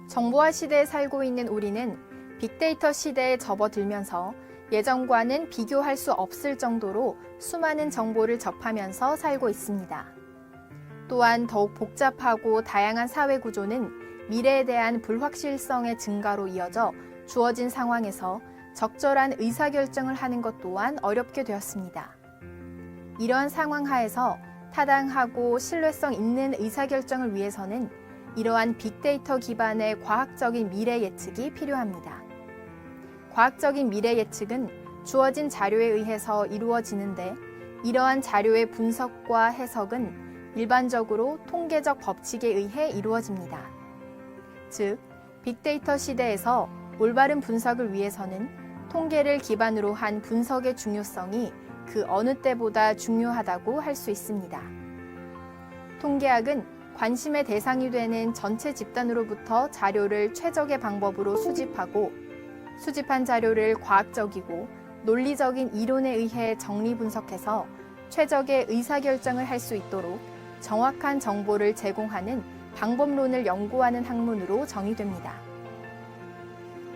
정보화 시대에 살고 있는 우리는 빅데이터 시대에 접어들면서 예전과는 비교할 수 없을 정도로 수많은 정보를 접하면서 살고 있습니다. 또한 더욱 복잡하고 다양한 사회 구조는 미래에 대한 불확실성의 증가로 이어져 주어진 상황에서 적절한 의사결정을 하는 것 또한 어렵게 되었습니다. 이러한 상황 하에서 타당하고 신뢰성 있는 의사결정을 위해서는 이러한 빅데이터 기반의 과학적인 미래 예측이 필요합니다. 과학적인 미래 예측은 주어진 자료에 의해서 이루어지는데 이러한 자료의 분석과 해석은 일반적으로 통계적 법칙에 의해 이루어집니다. 즉, 빅데이터 시대에서 올바른 분석을 위해서는 통계를 기반으로 한 분석의 중요성이 그 어느 때보다 중요하다고 할 수 있습니다. 통계학은 관심의 대상이 되는 전체 집단으로부터 자료를 최적의 방법으로 수집하고 수집한 자료를 과학적이고 논리적인 이론에 의해 정리 분석해서 최적의 의사결정을 할 수 있도록 정확한 정보를 제공하는 방법론을 연구하는 학문으로 정의됩니다.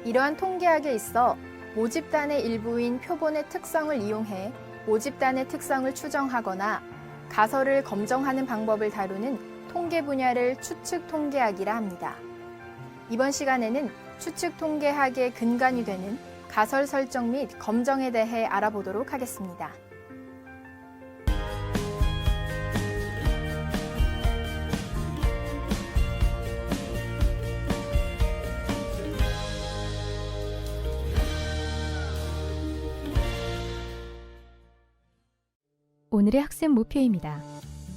이러한 통계학에 있어 모집단의 일부인 표본의 특성을 이용해 모집단의 특성을 추정하거나 가설을 검증하는 방법을 다루는 통계 분야를 추측 통계학이라 합니다. 이번 시간에는 추측 통계학의 근간이 되는 가설 설정 및 검증에 대해 알아보도록 하겠습니다. 오늘의 학습 목표입니다.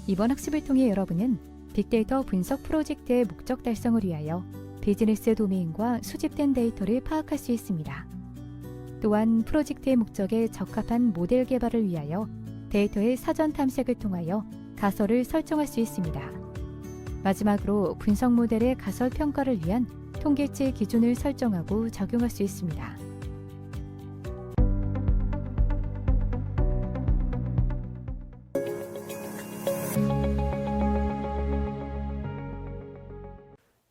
이번 학습을 통해 여러분은 빅데이터 분석 프로젝트의 목적 달성을 위하여 비즈니스 도메인과 수집된 데이터를 파악할 수 있습니다. 또한 프로젝트의 목적에 적합한 모델 개발을 위하여 데이터의 사전 탐색을 통하여 가설을 설정할 수 있습니다. 마지막으로 분석 모델의 가설 평가를 위한 통계치 기준을 설정하고 적용할 수 있습니다.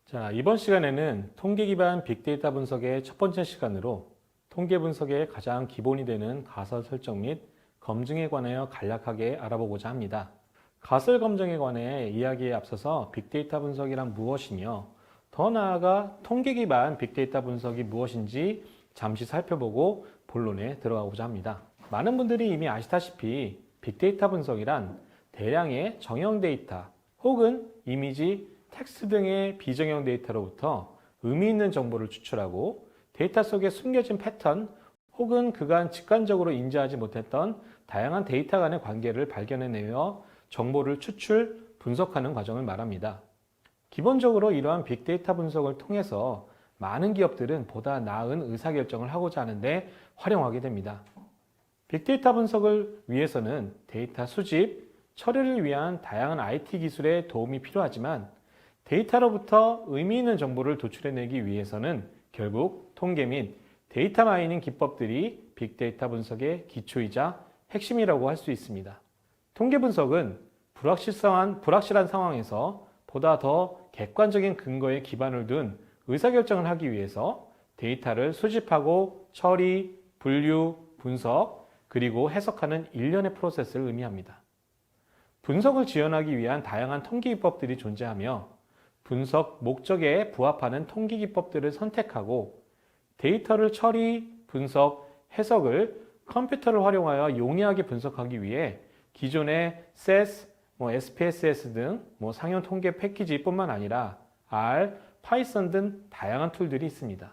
자, 이번 시간에는 통계 기반 빅데이터 분석의 첫 번째 시간으로 통계 분석의 가장 기본이 되는 가설 설정 및 검증에 관하여 간략하게 알아보고자 합니다. 가설 검증에 관해 이야기에 앞서서 빅데이터 분석이란 무엇이며 더 나아가 통계 기반 빅데이터 분석이 무엇인지 잠시 살펴보고 본론에 들어가고자 합니다. 많은 분들이 이미 아시다시피 빅데이터 분석이란 대량의 정형 데이터 혹은 이미지, 텍스트 등의 비정형 데이터로부터 의미 있는 정보를 추출하고 데이터 속에 숨겨진 패턴 혹은 그간 직관적으로 인지하지 못했던 다양한 데이터 간의 관계를 발견해내며 정보를 추출, 분석하는 과정을 말합니다. 기본적으로 이러한 빅데이터 분석을 통해서 많은 기업들은 보다 나은 의사결정을 하고자 하는데 활용하게 됩니다. 빅데이터 분석을 위해서는 데이터 수집, 처리를 위한 다양한 IT 기술의 도움이 필요하지만 데이터로부터 의미 있는 정보를 도출해내기 위해서는 결국 통계 및 데이터 마이닝 기법들이 빅데이터 분석의 기초이자 핵심이라고 할 수 있습니다. 통계 분석은 불확실한 상황에서 보다 더 객관적인 근거에 기반을 둔 의사결정을 하기 위해서 데이터를 수집하고 처리, 분류, 분석, 그리고 해석하는 일련의 프로세스를 의미합니다. 분석을 지원하기 위한 다양한 통계 기법들이 존재하며 분석 목적에 부합하는 통계 기법들을 선택하고 데이터를 처리, 분석, 해석을 컴퓨터를 활용하여 용이하게 분석하기 위해 기존의 SAS, SPSS 등 상용 통계 패키지뿐만 아니라 R, 파이썬 등 다양한 툴들이 있습니다.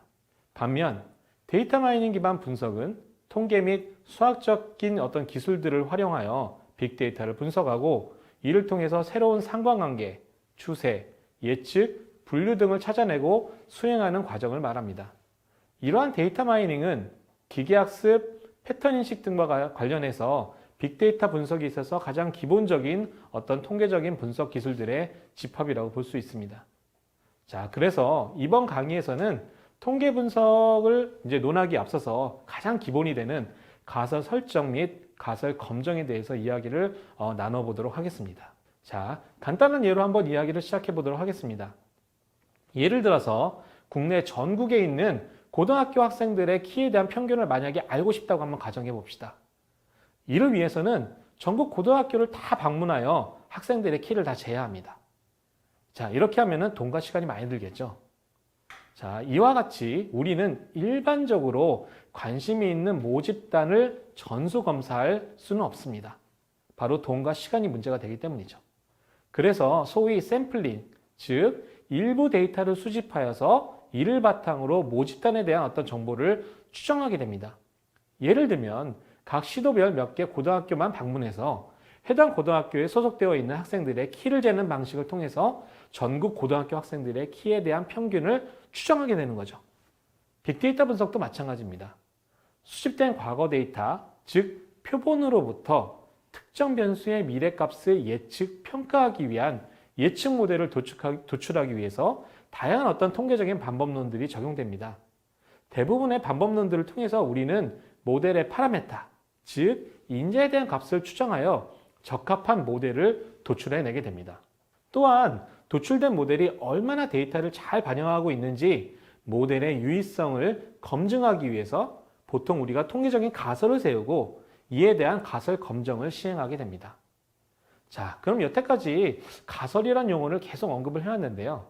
반면 데이터 마이닝 기반 분석은 통계 및 수학적인 어떤 기술들을 활용하여 빅데이터를 분석하고 이를 통해서 새로운 상관관계, 추세, 예측, 분류 등을 찾아내고 수행하는 과정을 말합니다. 이러한 데이터 마이닝은 기계학습, 패턴 인식 등과 관련해서 빅데이터 분석에 있어서 가장 기본적인 어떤 통계적인 분석 기술들의 집합이라고 볼 수 있습니다. 자, 그래서 이번 강의에서는 통계 분석을 논하기에 앞서서 가장 기본이 되는 가설 설정 및 가설 검증에 대해서 이야기를 나눠보도록 하겠습니다. 자, 간단한 예로 한번 이야기를 시작해 보도록 하겠습니다. 예를 들어서 국내 전국에 있는 고등학교 학생들의 키에 대한 평균을 만약에 알고 싶다고 한번 가정해 봅시다. 이를 위해서는 전국 고등학교를 다 방문하여 학생들의 키를 다 재야 합니다. 자, 이렇게 하면은 돈과 시간이 많이 들겠죠. 자, 이와 같이 우리는 일반적으로 관심이 있는 모집단을 전수 검사할 수는 없습니다. 바로 돈과 시간이 문제가 되기 때문이죠. 그래서 소위 샘플링, 즉 일부 데이터를 수집하여서 이를 바탕으로 모집단에 대한 어떤 정보를 추정하게 됩니다. 예를 들면 각 시도별 몇 개 고등학교만 방문해서 해당 고등학교에 소속되어 있는 학생들의 키를 재는 방식을 통해서 전국 고등학교 학생들의 키에 대한 평균을 추정하게 되는 거죠. 빅데이터 분석도 마찬가지입니다. 수집된 과거 데이터, 즉 표본으로부터 특정 변수의 미래값을 예측, 평가하기 위한 예측 모델을 도출하기 위해서 다양한 어떤 통계적인 방법론들이 적용됩니다. 대부분의 방법론들을 통해서 우리는 모델의 파라메타, 즉 인자에 대한 값을 추정하여 적합한 모델을 도출해내게 됩니다. 또한 도출된 모델이 얼마나 데이터를 잘 반영하고 있는지 모델의 유의성을 검증하기 위해서 보통 우리가 통계적인 가설을 세우고 이에 대한 가설 검증을 시행하게 됩니다. 자, 그럼 여태까지 가설이란 용어를 계속 언급을 해왔는데요.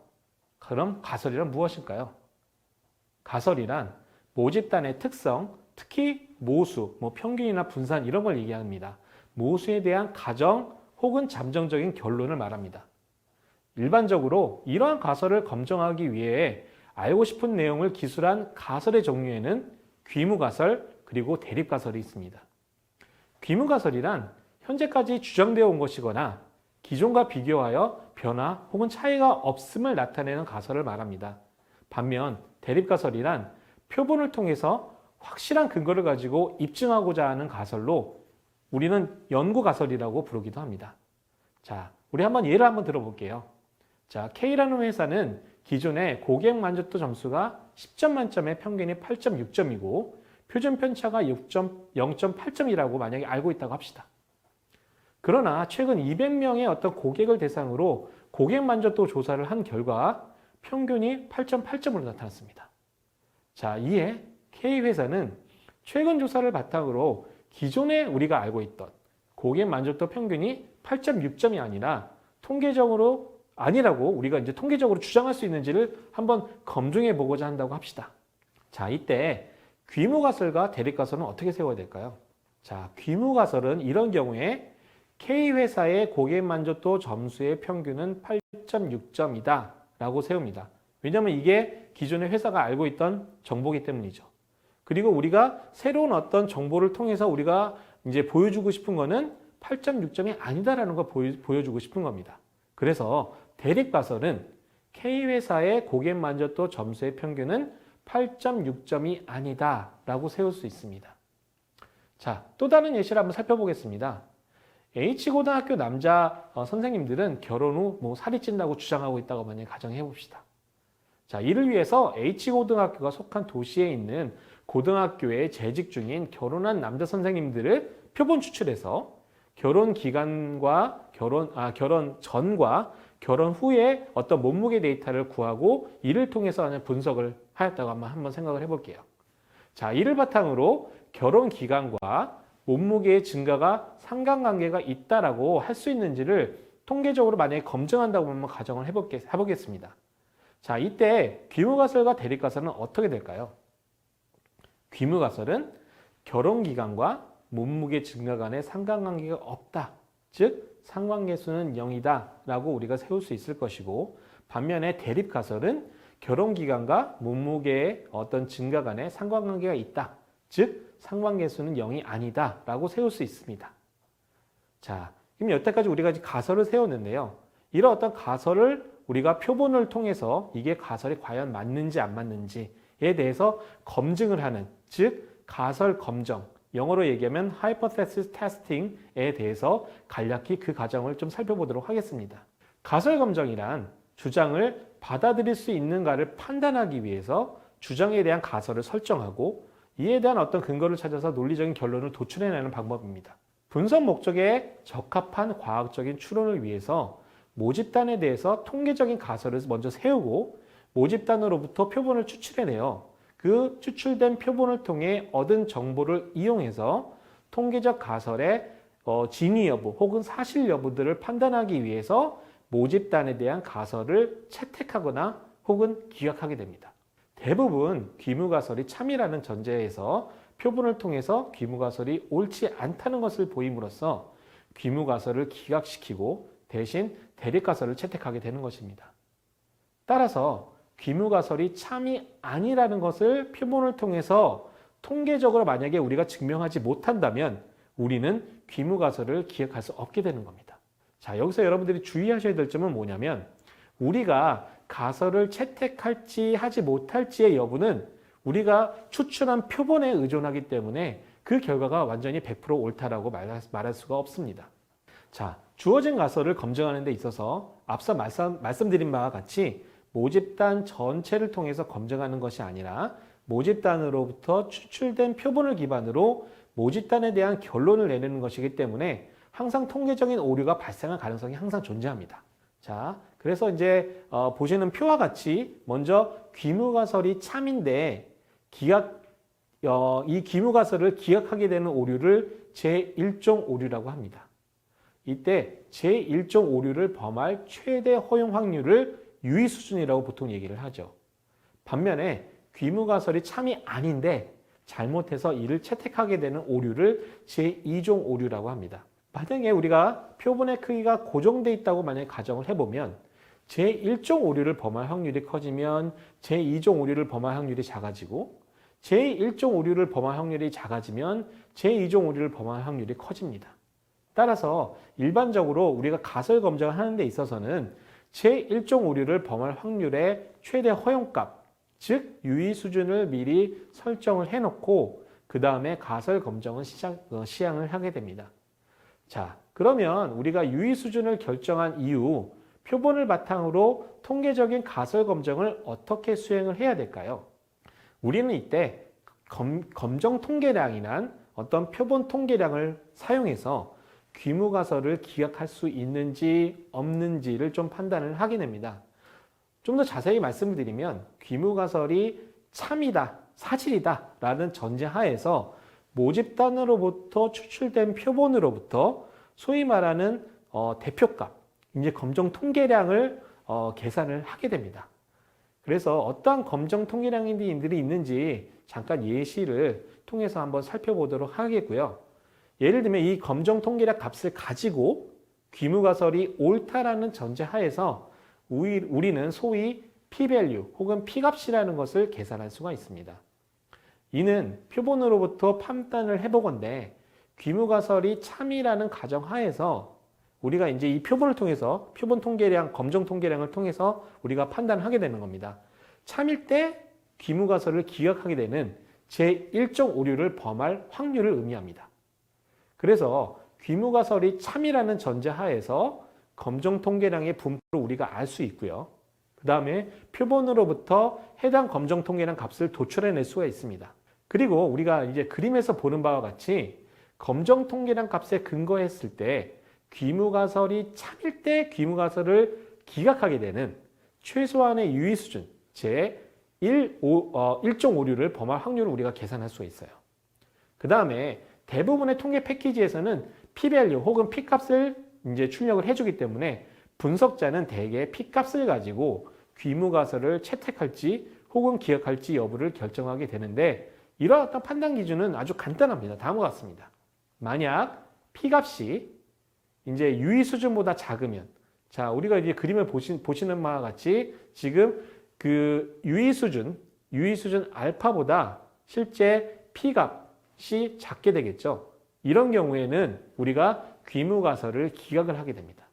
그럼 가설이란 무엇일까요? 가설이란 모집단의 특성, 특히 모수, 평균이나 분산 이런 걸 얘기합니다. 모수에 대한 가정 혹은 잠정적인 결론을 말합니다. 일반적으로 이러한 가설을 검증하기 위해 알고 싶은 내용을 기술한 가설의 종류에는 귀무가설 그리고 대립가설이 있습니다. 귀무가설이란 현재까지 주장되어 온 것이거나 기존과 비교하여 변화 혹은 차이가 없음을 나타내는 가설을 말합니다. 반면 대립가설이란 표본을 통해서 확실한 근거를 가지고 입증하고자 하는 가설로 우리는 연구가설이라고 부르기도 합니다. 자, 우리 예를 한번 들어볼게요. 자, K라는 회사는 기존에 고객 만족도 점수가 10점 만점에 평균이 8.6점이고 표준 편차가 0.8점이라고 만약에 알고 있다고 합시다. 그러나 최근 200명의 어떤 고객을 대상으로 고객 만족도 조사를 한 결과 평균이 8.8점으로 나타났습니다. 자, 이에 K회사는 최근 조사를 바탕으로 기존에 우리가 알고 있던 고객 만족도 평균이 8.6점이 아니라 통계적으로 아니라고 우리가 이제 통계적으로 주장할 수 있는지를 한번 검증해 보고자 한다고 합시다. 자, 이때 귀무가설과 대립가설은 어떻게 세워야 될까요? 자, 귀무가설은 이런 경우에 K회사의 고객 만족도 점수의 평균은 8.6점이다 라고 세웁니다. 왜냐하면 이게 기존의 회사가 알고 있던 정보이기 때문이죠. 그리고 우리가 새로운 어떤 정보를 통해서 우리가 이제 보여주고 싶은 거는 8.6점이 아니다라는 걸 보여주고 싶은 겁니다. 그래서 대립가설은 K회사의 고객 만족도 점수의 평균은 8.6점이 아니다라고 세울 수 있습니다. 자, 또 다른 예시를 한번 살펴보겠습니다. H고등학교 남자 선생님들은 결혼 후 살이 찐다고 주장하고 있다고 만약에 가정해 봅시다. 자, 이를 위해서 H고등학교가 속한 도시에 있는 고등학교에 재직 중인 결혼한 남자 선생님들을 표본 추출해서 결혼 기간과 결혼 전과 결혼 후에 어떤 몸무게 데이터를 구하고 이를 통해서 하는 분석을 하였다고 한번 생각을 해볼게요. 자, 이를 바탕으로 결혼 기간과 몸무게의 증가가 상관관계가 있다라고 할 수 있는지를 통계적으로 만약에 검증한다고 한번 가정을 해보겠습니다. 자, 이때 귀무가설과 대립가설은 어떻게 될까요? 귀무가설은 결혼 기간과 몸무게 증가 간의 상관관계가 없다. 즉 상관계수는 0이다 라고 우리가 세울 수 있을 것이고, 반면에 대립가설은 결혼 기간과 몸무게의 어떤 증가 간의 상관관계가 있다. 즉 상관계수는 0이 아니다 라고 세울 수 있습니다. 자, 그럼 여태까지 우리가 가설을 세웠는데요. 이런 어떤 가설을 우리가 표본을 통해서 이게 가설이 과연 맞는지 안 맞는지에 대해서 검증을 하는, 즉 가설 검증, 영어로 얘기하면 hypothesis testing에 대해서 간략히 그 과정을 좀 살펴보도록 하겠습니다. 가설 검증이란 주장을 받아들일 수 있는가를 판단하기 위해서 주장에 대한 가설을 설정하고 이에 대한 어떤 근거를 찾아서 논리적인 결론을 도출해내는 방법입니다. 분석 목적에 적합한 과학적인 추론을 위해서 모집단에 대해서 통계적인 가설을 먼저 세우고 모집단으로부터 표본을 추출해내요. 그 추출된 표본을 통해 얻은 정보를 이용해서 통계적 가설의 진위 여부 혹은 사실 여부들을 판단하기 위해서 모집단에 대한 가설을 채택하거나 혹은 기각하게 됩니다. 대부분 귀무가설이 참이라는 전제에서 표본을 통해서 귀무가설이 옳지 않다는 것을 보임으로써 귀무가설을 기각시키고 대신 대립가설을 채택하게 되는 것입니다. 따라서 귀무가설이 참이 아니라는 것을 표본을 통해서 통계적으로 만약에 우리가 증명하지 못한다면 우리는 귀무가설을 기억할 수 없게 되는 겁니다. 자, 여기서 여러분들이 주의하셔야 될 점은 뭐냐면 우리가 가설을 채택할지 하지 못할지의 여부는 우리가 추출한 표본에 의존하기 때문에 그 결과가 완전히 100% 옳다라고 말할 수가 없습니다. 자, 주어진 가설을 검증하는 데 있어서 앞서 말씀드린 바와 같이 모집단 전체를 통해서 검증하는 것이 아니라 모집단으로부터 추출된 표본을 기반으로 모집단에 대한 결론을 내는 것이기 때문에 항상 통계적인 오류가 발생할 가능성이 항상 존재합니다. 자, 그래서 이제 보시는 표와 같이 먼저 귀무가설이 참인데 이 귀무가설을 기각하게 되는 오류를 제1종 오류라고 합니다. 이때 제1종 오류를 범할 최대 허용 확률을 유의 수준이라고 보통 얘기를 하죠. 반면에 귀무가설이 참이 아닌데 잘못해서 이를 채택하게 되는 오류를 제2종 오류라고 합니다. 만약에 우리가 표본의 크기가 고정되어 있다고 만약에 가정을 해보면 제1종 오류를 범할 확률이 커지면 제2종 오류를 범할 확률이 작아지고 제1종 오류를 범할 확률이 작아지면 제2종 오류를 범할 확률이 커집니다. 따라서 일반적으로 우리가 가설 검증을 하는 데 있어서는 제1종 오류를 범할 확률의 최대 허용값, 즉 유의 수준을 미리 설정을 해놓고 그 다음에 가설 검증은 시행을 하게 됩니다. 자, 그러면 우리가 유의 수준을 결정한 이후 표본을 바탕으로 통계적인 가설 검증을 어떻게 수행을 해야 될까요? 우리는 이때 검정 통계량이란 어떤 표본 통계량을 사용해서 귀무가설을 기각할 수 있는지 없는지를 좀 판단을 하게 됩니다. 좀 더 자세히 말씀을 드리면 귀무가설이 참이다, 사실이다 라는 전제하에서 모집단으로부터 추출된 표본으로부터 소위 말하는 대표값, 이제 검정 통계량을 계산을 하게 됩니다. 그래서 어떠한 검정 통계량들이 있는지 잠깐 예시를 통해서 한번 살펴보도록 하겠고요. 예를 들면 이 검정 통계량 값을 가지고 귀무가설이 옳다라는 전제하에서 우리는 소위 p-value 혹은 p-값이라는 것을 계산할 수가 있습니다. 이는 표본으로부터 판단을 해보건대 귀무가설이 참이라는 가정하에서 우리가 이제 이 표본을 통해서 표본 통계량, 검정 통계량을 통해서 우리가 판단을 하게 되는 겁니다. 참일 때 귀무가설을 기각하게 되는 제1종 오류를 범할 확률을 의미합니다. 그래서 귀무가설이 참이라는 전제하에서 검정 통계량의 분포를 우리가 알 수 있고요. 그 다음에 표본으로부터 해당 검정 통계량 값을 도출해낼 수가 있습니다. 그리고 우리가 이제 그림에서 보는 바와 같이 검정 통계량 값에 근거했을 때 귀무가설이 참일 때 귀무가설을 기각하게 되는 최소한의 유의 수준, 제1종 오류를 범할 확률을 우리가 계산할 수 있어요. 그 다음에 대부분의 통계 패키지에서는 p-value 혹은 p-값을 이제 출력을 해주기 때문에 분석자는 대개 p-값을 가지고 귀무가설을 채택할지 혹은 기각할지 여부를 결정하게 되는데 이러한 어떤 판단 기준은 아주 간단합니다. 다음과 같습니다. 만약 p-값이 이제 유의 수준보다 작으면, 자, 우리가 이제 그림을 보시는 바와 같이 지금 그 유의 수준 알파보다 실제 p-값이 작게 되겠죠. 이런 경우에는 우리가 귀무가설을 기각을 하게 됩니다.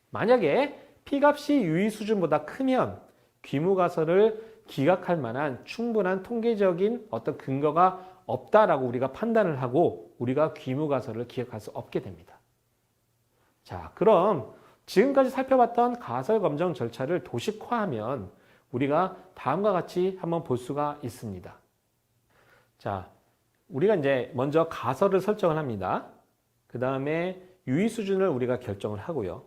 만약에 p-값이 유의 수준보다 크면 귀무가설을 기각할 만한 충분한 통계적인 어떤 근거가 없다라고 우리가 판단을 하고 우리가 귀무가설을 기각할 수 없게 됩니다. 자, 그럼 지금까지 살펴봤던 가설 검정 절차를 도식화하면 우리가 다음과 같이 한번 볼 수가 있습니다. 자, 우리가 이제 먼저 가설을 설정을 합니다. 그 다음에 유의 수준을 우리가 결정을 하고요.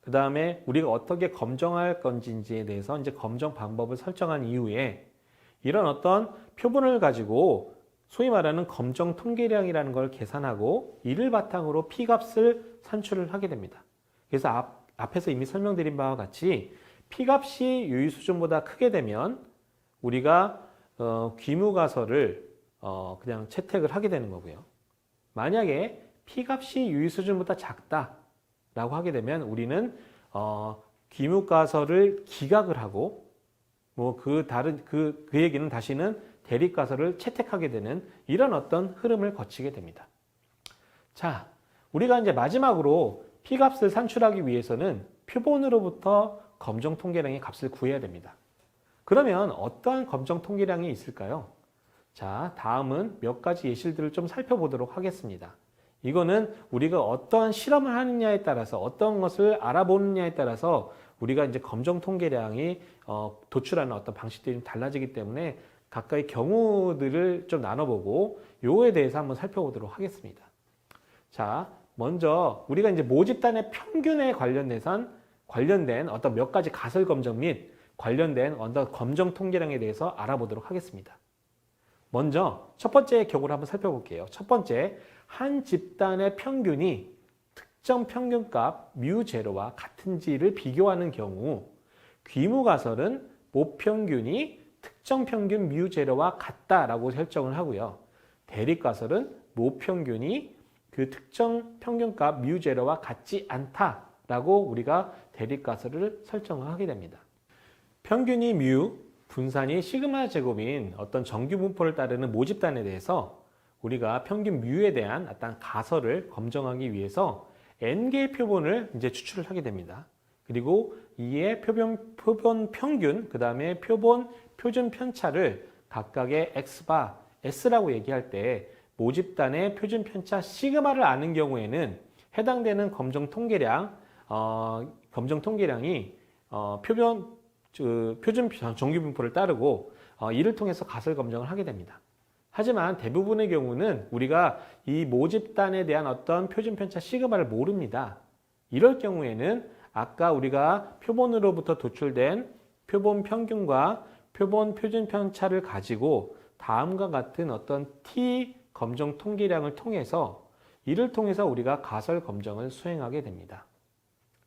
그 다음에 우리가 어떻게 검정할 건지에 대해서 이제 검정 방법을 설정한 이후에 이런 어떤 표본을 가지고 소위 말하는 검정 통계량이라는 걸 계산하고 이를 바탕으로 P값을 산출을 하게 됩니다. 그래서 앞에서 이미 설명드린 바와 같이 P값이 유의 수준보다 크게 되면 우리가 귀무가설을 그냥 채택을 하게 되는 거고요. 만약에 P값이 유의 수준보다 작다라고 하게 되면 우리는 귀무가설을 기각을 하고 뭐 그 얘기는 다시는 대립가설을 채택하게 되는 이런 어떤 흐름을 거치게 됩니다. 자, 우리가 이제 마지막으로 P값을 산출하기 위해서는 표본으로부터 검정 통계량의 값을 구해야 됩니다. 그러면 어떠한 검정 통계량이 있을까요? 자, 다음은 몇 가지 예시들을 좀 살펴보도록 하겠습니다. 이거는 우리가 어떠한 실험을 하느냐에 따라서 어떤 것을 알아보느냐에 따라서 우리가 이제 검정 통계량이 도출하는 어떤 방식들이 좀 달라지기 때문에 각각의 경우들을 좀 나눠보고 요거에 대해서 한번 살펴보도록 하겠습니다. 자, 먼저 우리가 이제 모집단의 평균에 관련된 어떤 몇 가지 가설 검정 및 관련된 어떤 검정 통계량에 대해서 알아보도록 하겠습니다. 먼저 첫 번째 경우를 한번 살펴볼게요. 첫 번째, 한 집단의 평균이 특정 평균값 μ0와 같은지를 비교하는 경우 귀무가설은 모평균이 특정 평균 μ0와 같다라고 설정을 하고요. 대립가설은 모평균이 그 특정 평균값 μ0와 같지 않다라고 우리가 대립가설을 설정을 하게 됩니다. 평균이 μ, 분산이 시그마 제곱인 어떤 정규 분포를 따르는 모집단에 대해서 우리가 평균 μ에 대한 어떤 가설을 검정하기 위해서 n개의 표본을 이제 추출을 하게 됩니다. 그리고 이에 표본 평균, 그 다음에 표준 편차를 각각의 x바, s라고 얘기할 때 모집단의 표준 편차 시그마를 아는 경우에는 해당되는 검정 통계량이 표준 정규 분포를 따르고 이를 통해서 가설 검정을 하게 됩니다. 하지만 대부분의 경우는 우리가 이 모집단에 대한 어떤 표준 편차 시그마를 모릅니다. 이럴 경우에는 아까 우리가 표본으로부터 도출된 표본 평균과 표본 표준 편차를 가지고 다음과 같은 어떤 T 검정 통계량을 통해서 이를 통해서 우리가 가설 검정을 수행하게 됩니다.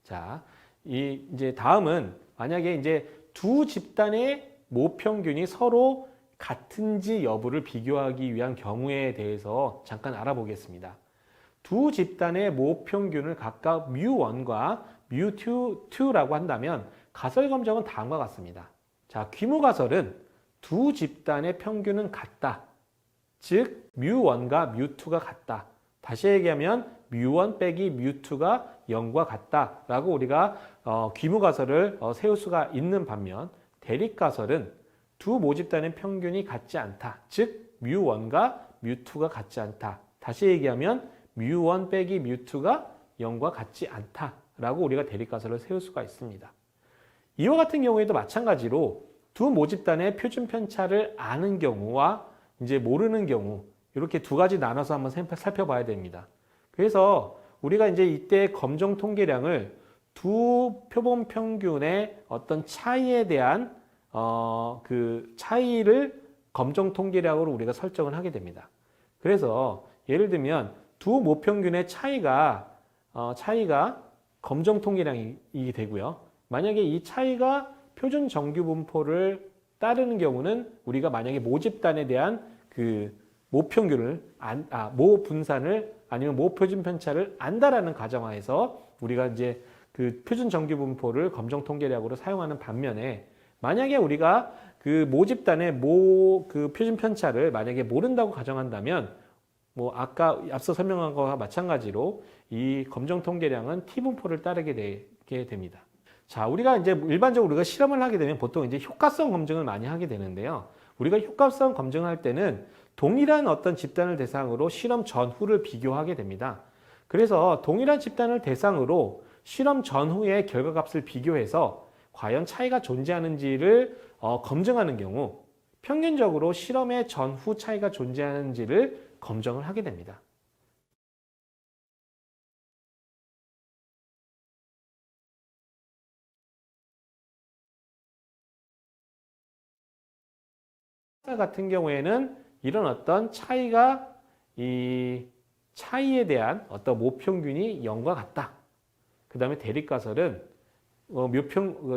자, 이제 다음은 만약에 이제 두 집단의 모평균이 서로 같은지 여부를 비교하기 위한 경우에 대해서 잠깐 알아보겠습니다. 두 집단의 모평균을 각각 μ1과 μ2라고 한다면 가설 검정은 다음과 같습니다. 자, 귀무가설은 두 집단의 평균은 같다. 즉 μ1과 μ2가 같다. 다시 얘기하면 μ1 빼기 μ2가 0과 같다라고 우리가 귀무가설을 세울 수가 있는 반면 대립가설은 두 모집단의 평균이 같지 않다. 즉 μ1과 μ2가 같지 않다. 다시 얘기하면 μ1 빼기 μ2가 0과 같지 않다라고 우리가 대립가설을 세울 수가 있습니다. 이와 같은 경우에도 마찬가지로 두 모집단의 표준 편차를 아는 경우와 이제 모르는 경우 이렇게 두 가지 나눠서 한번 살펴봐야 됩니다. 그래서 우리가 이제 이때 검정 통계량을 두 표본 평균의 어떤 차이에 대한 그 차이를 검정 통계량으로 우리가 설정을 하게 됩니다. 그래서 예를 들면 두 모평균의 차이가 검정 통계량이 되고요. 만약에 이 차이가 표준 정규 분포를 따르는 경우는 우리가 만약에 모집단에 대한 그 모평균을 모분산을 아니면 모표준 편차를 안다라는 가정하에서 우리가 이제 그 표준 정규 분포를 검정 통계량으로 사용하는 반면에 만약에 우리가 그 모집단의 그 표준 편차를 만약에 모른다고 가정한다면 뭐 아까 앞서 설명한 것과 마찬가지로 이 검정 통계량은 T 분포를 따르게 되게 됩니다. 자, 우리가 이제 일반적으로 우리가 실험을 하게 되면 보통 이제 효과성 검증을 많이 하게 되는데요. 우리가 효과성 검증을 할 때는 동일한 어떤 집단을 대상으로 실험 전후를 비교하게 됩니다. 그래서 동일한 집단을 대상으로 실험 전후의 결과값을 비교해서 과연 차이가 존재하는지를 검증하는 경우 평균적으로 실험의 전후 차이가 존재하는지를 검증을 하게 됩니다. 같은 경우에는 이런 어떤 차이가 이 차이에 대한 어떤 모평균이 0과 같다. 그 다음에 대립가설은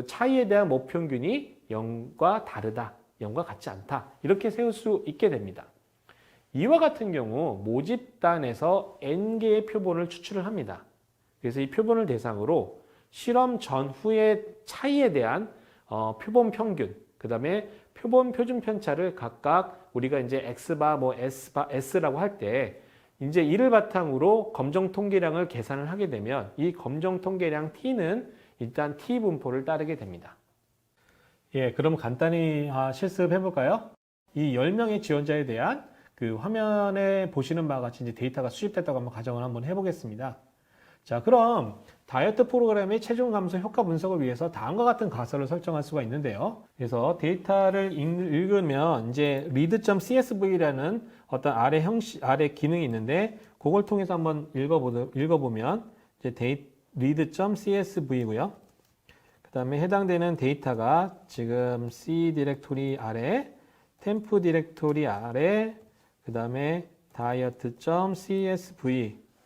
차이에 대한 모평균이 0과 다르다. 0과 같지 않다. 이렇게 세울 수 있게 됩니다. 이와 같은 경우 모집단에서 N개의 표본을 추출을 합니다. 그래서 이 표본을 대상으로 실험 전후의 차이에 대한 표본 평균, 그 다음에 표본 표준 편차를 각각 우리가 이제 X바, S라고 할 때 이제 이를 바탕으로 검정 통계량을 계산을 하게 되면 이 검정 통계량 T는 일단 T 분포를 따르게 됩니다. 예, 그럼 간단히 실습해 볼까요? 이 10명의 지원자에 대한 그 화면에 보시는 바와 같이 이제 데이터가 수집됐다고 한번 가정을 한번 해보겠습니다. 자, 그럼 다이어트 프로그램의 체중 감소 효과 분석을 위해서 다음과 같은 가설을 설정할 수가 있는데요. 그래서 데이터를 읽으면 이제 read.csv라는 어떤 아래 기능이 있는데 그걸 통해서 한번 읽어보면 이제 read.csv고요. 그 다음에 해당되는 데이터가 지금 C 디렉토리 아래, temp 디렉토리 아래, 그 다음에 diet.csv,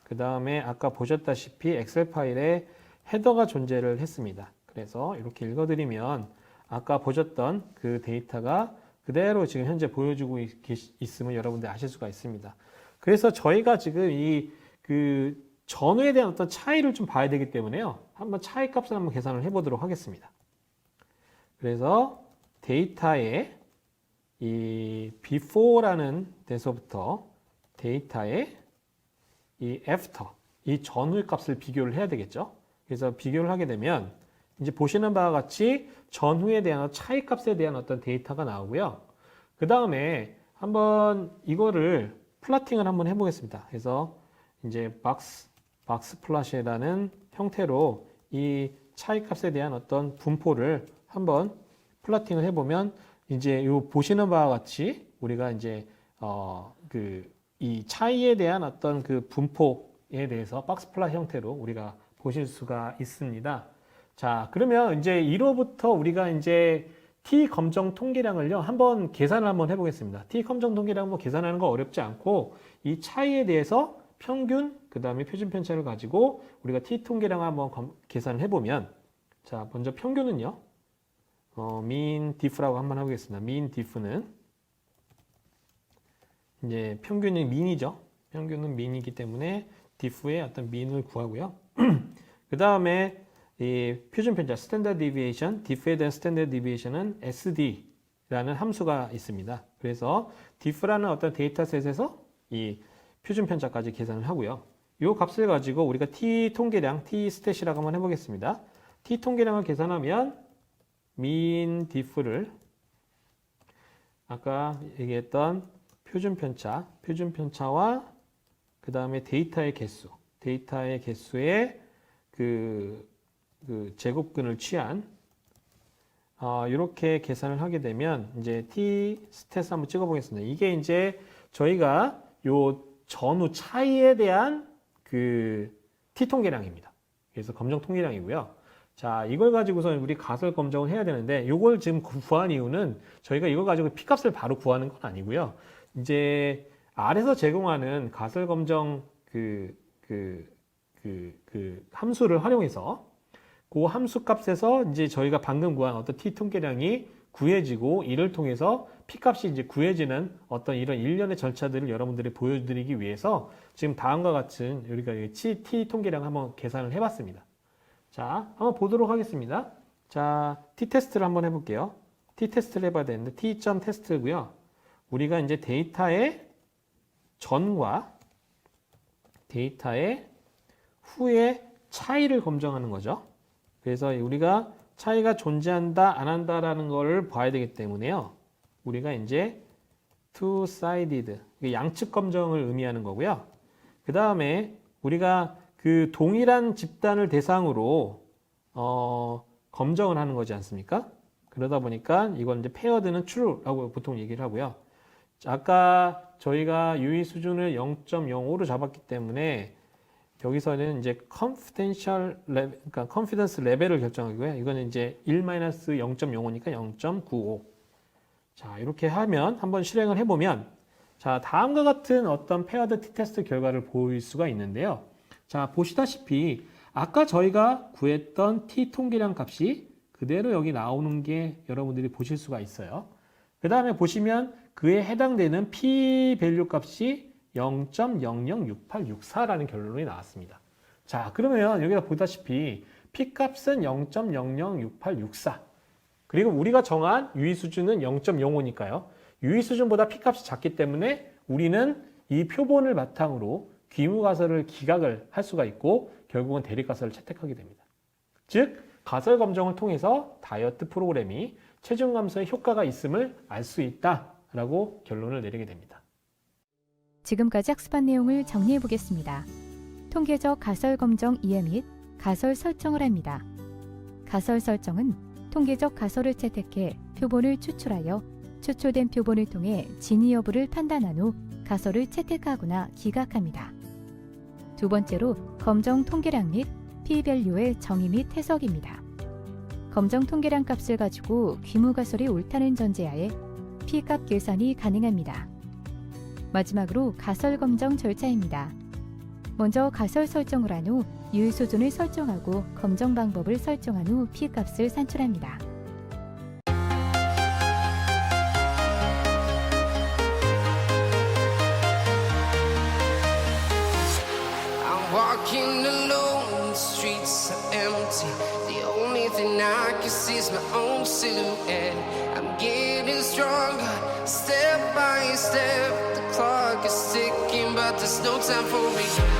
그 다음에 아까 보셨다시피 엑셀 파일에 헤더가 존재를 했습니다. 그래서 이렇게 읽어드리면 아까 보셨던 그 데이터가 그대로 지금 현재 보여주고 있음을 여러분들 아실 수가 있습니다. 그래서 저희가 지금 그 전후에 대한 어떤 차이를 좀 봐야 되기 때문에요. 한번 차이 값을 한번 계산을 해보도록 하겠습니다. 그래서 데이터에 이 before라는 데서부터 데이터에 이 after, 이 전후의 값을 비교를 해야 되겠죠. 그래서 비교를 하게 되면 이제 보시는 바와 같이 전후에 대한 차이 값에 대한 어떤 데이터가 나오고요. 그 다음에 한번 이거를 플러팅을 한번 해보겠습니다. 그래서 이제 박스 플롯이라는 형태로 이 차이 값에 대한 어떤 분포를 한번 플러팅을 해보면 이제 요 보시는 바와 같이 우리가 이제 이 차이에 대한 어떤 그 분포에 대해서 박스 플롯 형태로 우리가 보실 수가 있습니다. 자, 그러면 이제 이로부터 우리가 이제 T 검정 통계량을요, 한번 계산을 한번 해보겠습니다. T 검정 통계량 뭐 계산하는 거 어렵지 않고 이 차이에 대해서 평균, 그 다음에 표준 편차를 가지고 우리가 T 통계량을 한번 계산을 해보면, 자, 먼저 평균은요, mean diff라고 한번 해보겠습니다. mean diff는 이제 평균이 mean이죠. 평균은 mean이기 때문에 diff의 어떤 mean을 구하고요. 그 다음에 이 표준 편차, standard deviation, diff에 대한 standard deviation은 SD라는 함수가 있습니다. 그래서 diff라는 어떤 데이터셋에서 이 표준 편차까지 계산을 하고요. 이 값을 가지고 우리가 T 통계량, T 스탯이라고 한번 해보겠습니다. T 통계량을 계산하면 mean diff를 아까 얘기했던 표준 편차와 그 다음에 데이터의 개수의 그 제곱근을 취한 이렇게 계산을 하게 되면 이제 T 스탯 한번 찍어보겠습니다. 이게 이제 저희가 요 전후 차이에 대한 그 T 통계량입니다. 그래서 검정 통계량이고요. 자, 이걸 가지고서 우리 가설 검정을 해야 되는데 이걸 지금 구한 이유는 저희가 이걸 가지고 P 값을 바로 구하는 건 아니고요. 이제 아래서 제공하는 가설 검정 함수를 활용해서 그 함수 값에서 이제 저희가 방금 구한 어떤 T 통계량이 구해지고 이를 통해서 P 값이 이제 구해지는 어떤 이런 일련의 절차들을 여러분들이 보여드리기 위해서 지금 다음과 같은 우리가 T 통계량 한번 계산을 해봤습니다. 자, 한번 보도록 하겠습니다. 자, T 테스트를 한번 해볼게요. T 테스트를 해봐야 되는데 T.점 테스트고요. 우리가 이제 데이터의 전과 데이터의 후의 차이를 검정하는 거죠. 그래서 우리가 차이가 존재한다, 안 한다라는 걸 봐야 되기 때문에요. 우리가 이제 two-sided, 양측 검정을 의미하는 거고요. 그 다음에 우리가 그 동일한 집단을 대상으로 검정을 하는 거지 않습니까? 그러다 보니까 이건 이제 paired는 true라고 보통 얘기를 하고요. 아까 저희가 유의 수준을 0.05로 잡았기 때문에 여기서는 이제 그러니까 confidence 레벨을 결정하고요. 이거는 이제 1-0.05니까 0.95. 자, 이렇게 하면 한번 실행을 해보면 자, 다음과 같은 어떤 페어드 t-테스트 결과를 보일 수가 있는데요. 자, 보시다시피 아까 저희가 구했던 t 통계량 값이 그대로 여기 나오는 게 여러분들이 보실 수가 있어요. 그 다음에 보시면 그에 해당되는 p 밸류 값이 0.006864라는 결론이 나왔습니다. 자, 그러면 여기다 보다시피 p 값은 0.006864. 그리고 우리가 정한 유의 수준은 0.05니까요. 유의 수준보다 p 값이 작기 때문에 우리는 이 표본을 바탕으로 귀무가설을 기각을 할 수가 있고 결국은 대립가설을 채택하게 됩니다. 즉, 가설 검정을 통해서 다이어트 프로그램이 체중 감소에 효과가 있음을 알 수 있다라고 결론을 내리게 됩니다. 지금까지 학습한 내용을 정리해 보겠습니다. 통계적 가설 검정 이해 및 가설 설정을 합니다. 가설 설정은 통계적 가설을 채택해 표본을 추출하여 추출된 표본을 통해 진위 여부를 판단한 후 가설을 채택하거나 기각합니다. 두 번째로 검정 통계량 및 p-밸류의 정의 및 해석입니다. 검정 통계량 값을 가지고 귀무 가설이 옳다는 전제하에 p-값 계산이 가능합니다. 마지막으로 가설 검정 절차입니다. 먼저 가설 설정을 한 후 유의 수준을 설정하고 검정 방법을 설정한 후 p-값을 산출합니다. Walking alone, the streets are empty. The only thing I can see is my own silhouette. I'm getting stronger, step by step. The clock is ticking, but there's no time for me.